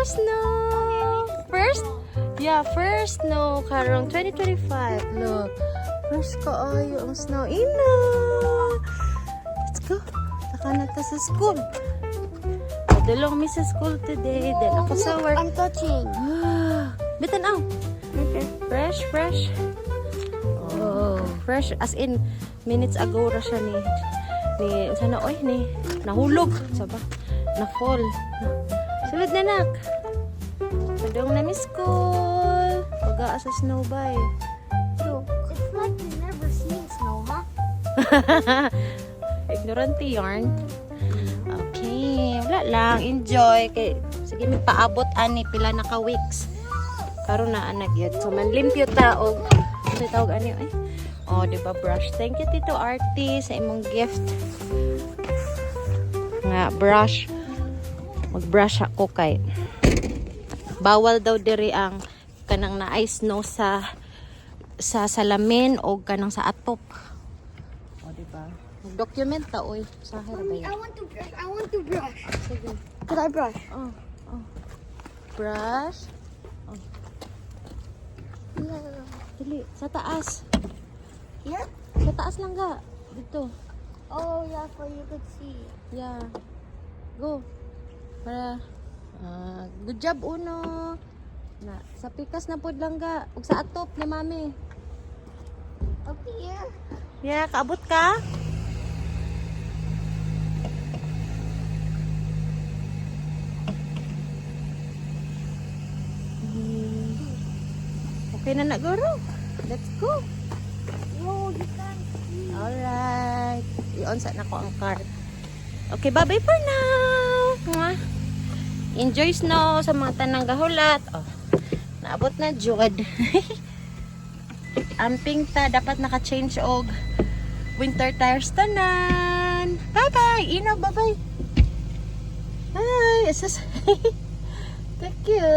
first snow. First? Yeah, first snow karong 2025. Look. First kaayo ang snow. Ina! Let's go. Taka na ta sa school. Padulong mi sa school today. Then ako sa work. I'm touching. Bitan ang. Okay. Fresh, fresh. Oh, fresh. As in, minutes ago ra siya ni sana oy ni nahulog. Saba? Na-fall. Sulod na nak. Padung na mi school. Pag-aa sa snow bay. It's like you've never seen snow, huh? Ignorante yarn. Okay, wala lang. Enjoy. Kay, sige, may paabot ani pila na ka weeks. Karon na anak yun. So, manlimpyo taog. Ano tawag ani? Ay. Oh, di ba brush? Thank you, Tito Artie, sa imong gift. Nga, brush. Mag-brush ako kay. Bawal daw diri ang kanang na-ice snow sa salamin o kanang sa atop. O, diba? Mag-document ta, oy. Sa ba Mommy, yan? I want to brush. I want to brush. Sige. Could I brush? Oh, oh. Brush. Yeah. Dili. Sa taas. Here? Sa taas lang ga. Dito. Oh, yeah, for you could see. Yeah. Go. Para. Good job, Uno. Na, sa pikas na pod lang ga. Ug sa atop ni Mami. Up here? Yeah, kaabot ka? Okay na na, Goro. Let's go. No, you can't see. Alright. I-on-set na ko ang card. Okay, bye-bye for now. Mwah. Enjoy snow sa mga tanang gahulat. Oh, naabot na, Jod. Amping ta, dapat naka-change og winter tires tanan. Bye-bye. Ino, bye-bye. Hi. Thank you.